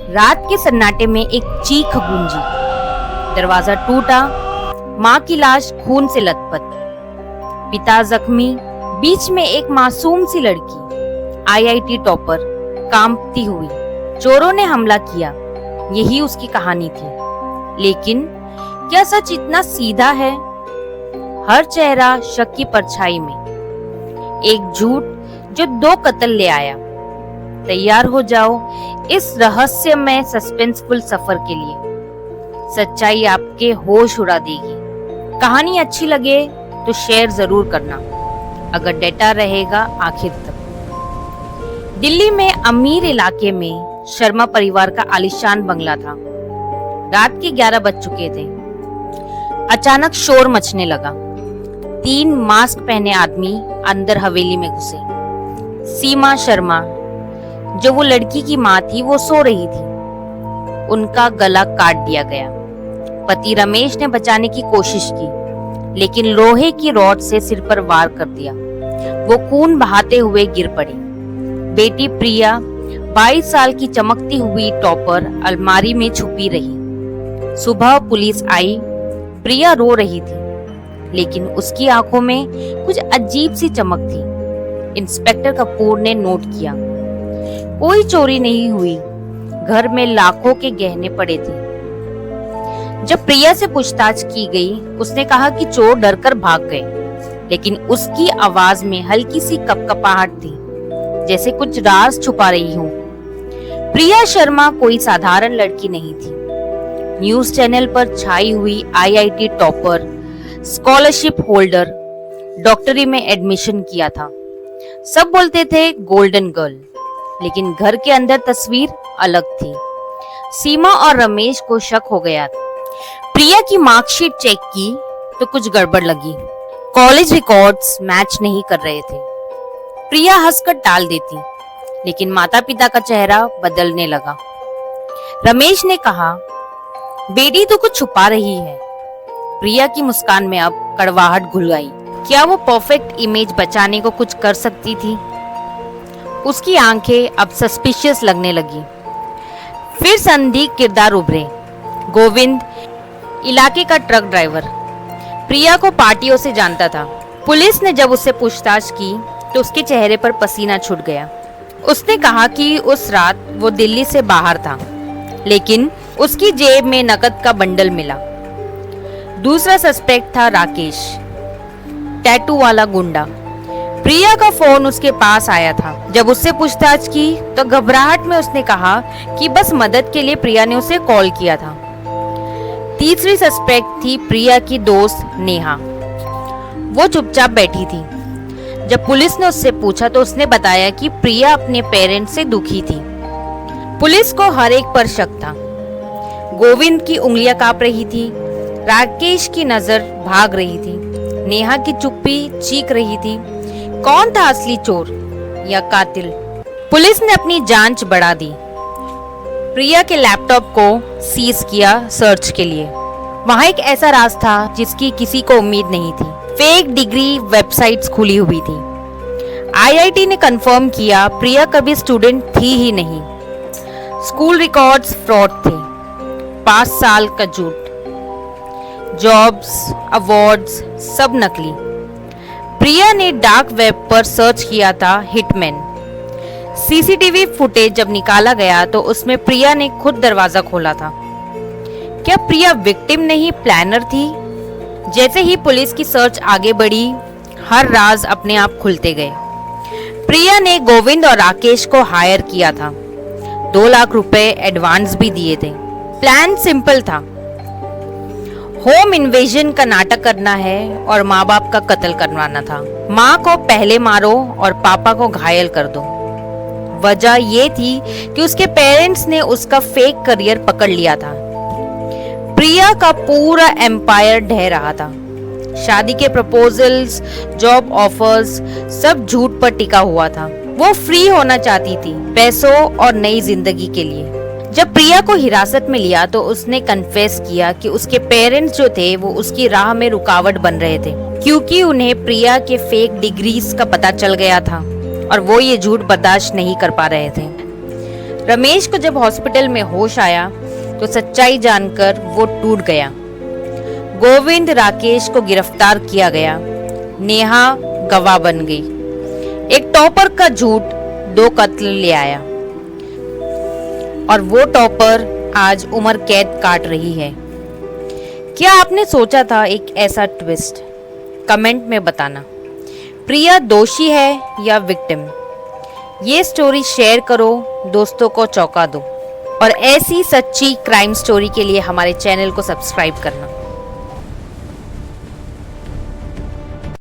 रात के सन्नाटे में एक चीख गूंजी। दरवाजा टूटा। माँ की लाश खून से लथपथ, पिता जख्मी, बीच में एक मासूम सी लड़की, आईआईटी टॉपर, कांपती हुई। चोरों ने हमला किया, यही उसकी कहानी थी। लेकिन क्या सच इतना सीधा है? हर चेहरा शक की परछाई में, एक झूठ जो 2 कत्ल ले आया। तैयार हो जाओ इस रहस्यमय सस्पेंसफुल सफर के लिए। सच्चाई आपके होश उड़ा देगी। कहानी अच्छी लगे तो शेयर जरूर करना, अगर डेटा रहेगा आखिर तक। दिल्ली में अमीर इलाके में शर्मा परिवार का आलीशान बंगला था। रात के 11 बज चुके थे। अचानक शोर मचने लगा। 3 मास्क पहने आदमी अंदर हवेली में घुसे। सीमा शर्मा, जो वो लड़की की माँ थी, वो सो रही थी। उनका गला काट दिया गया। पति रमेश ने बचाने की कोशिश की, लेकिन लोहे की रॉड से सिर पर वार कर दिया। वो खून बहाते हुए गिर पड़ी। बेटी प्रिया, 22 साल की चमकती हुई टॉपर, अलमारी में छुपी रही। सुबह पुलिस आई। प्रिया रो रही थी, लेकिन उसकी आंखों में कुछ अजीब सी चमक थी। इंस्पेक्टर कपूर ने नोट किया, कोई चोरी नहीं हुई। घर में लाखों के गहने पड़े थे। जब प्रिया से पूछताछ की गई, उसने कहा कि चोर डरकर भाग गए, लेकिन उसकी आवाज में हल्की सी कपकपाहट थी, जैसे कुछ राज छुपा रही हो। प्रिया शर्मा कोई साधारण लड़की नहीं थी। न्यूज चैनल पर छाई हुई आईआईटी टॉपर, स्कॉलरशिप होल्डर, डॉक्टरी में एडमिशन किया था। सब बोलते थे गोल्डन गर्ल, लेकिन घर के अंदर तस्वीर अलग थी। सीमा और रमेश को शक हो गया। प्रिया की मार्कशीट चेक की तो कुछ गड़बड़ लगी। कॉलेज रिकॉर्ड्स मैच नहीं कर रहे थे। प्रिया हंसकर टाल देती, लेकिन माता पिता का चेहरा बदलने लगा। रमेश ने कहा, बेटी तो कुछ छुपा रही है। प्रिया की मुस्कान में अब कड़वाहट घुल आई। क्या वो परफेक्ट इमेज बचाने को कुछ कर सकती थी? उसकी आंखें अब सस्पिशियस लगने लगी। फिर संदिग्ध किरदार उभरे। गोविंद, इलाके का ट्रक ड्राइवर, प्रिया को पार्टियों से जानता था। पुलिस ने जब उससे पूछताछ की तो उसके चेहरे पर पसीना छूट गया। उसने कहा कि उस रात वो दिल्ली से बाहर था, लेकिन उसकी जेब में नकद का बंडल मिला। दूसरा सस्पेक्ट था राकेश, टैटू वाला गुंडा। प्रिया का फोन उसके पास आया था। जब उससे पूछताछ की तो घबराहट में उसने कहा कि बस मदद के लिए प्रिया ने उसे कॉल किया था। तीसरी सस्पेक्ट थी प्रिया की दोस्त नेहा। वो चुपचाप बैठी थी। जब पुलिस ने उससे पूछा तो उसने बताया कि प्रिया अपने पेरेंट्स से दुखी थी। पुलिस को हर एक पर शक था। गोविंद की उंगलियां कांप रही थी। राकेश की नजर भाग रही थी। नेहा की चुप्पी चीख रही थी। कौन था असली चोर या कातिल? पुलिस ने अपनी जांच बढ़ा दी। प्रिया के लैपटॉप को सीज किया सर्च के लिए। वहां एक ऐसा राज था जिसकी किसी को उम्मीद नहीं थी। फेक डिग्री वेबसाइट्स खुली हुई थी। आईआईटी ने कंफर्म किया प्रिया कभी स्टूडेंट थी ही नहीं। स्कूल रिकॉर्ड्स फ्रॉड थे। 5 साल का झूठ। जॉब्स, अवार्ड्स सब नकली। प्रिया ने डार्क वेब पर सर्च किया था हिटमैन। सीसीटीवी फुटेज जब निकाला गया तो उसमें प्रिया ने खुद दरवाजा खोला था। क्या प्रिया विक्टिम नहीं प्लानर थी? जैसे ही पुलिस की सर्च आगे बढ़ी, हर राज अपने आप खुलते गए। प्रिया ने गोविंद और राकेश को हायर किया था। 2 लाख रुपए एडवांस भी दिए थे। प्लान सिंपल था। होम इन्वेजन का नाटक करना है और माँ बाप का कत्ल करवाना था। माँ को पहले मारो और पापा को घायल कर दो। वजह ये थी कि उसके पेरेंट्स ने उसका फेक करियर पकड़ लिया था। प्रिया का पूरा एम्पायर ढह रहा था। शादी के प्रपोजल्स, जॉब ऑफर्स सब झूठ पर टिका हुआ था। वो फ्री होना चाहती थी, पैसों और नई जिंदगी के लिए। जब प्रिया को हिरासत में लिया तो उसने कन्फेस किया कि उसके पेरेंट्स जो थे वो उसकी राह में रुकावट बन रहे थे, क्योंकि उन्हें प्रिया के फेक डिग्रीज का पता चल गया था और वो ये झूठ बर्दाश्त नहीं कर पा रहे थे। रमेश को जब हॉस्पिटल में होश आया तो सच्चाई जानकर वो टूट गया। गोविंद राकेश को गिरफ्तार किया गया। नेहा गवाह बन गई। एक टॉपर का झूठ 2 कत्ल ले आया और वो टॉपर आज उम्र कैद काट रही है। क्या आपने सोचा था एक ऐसा ट्विस्ट? कमेंट में बताना। प्रिया दोषी है या विक्टिम? ये स्टोरी शेयर करो, दोस्तों को चौंका दो और ऐसी सच्ची क्राइम स्टोरी के लिए हमारे चैनल को सब्सक्राइब करना।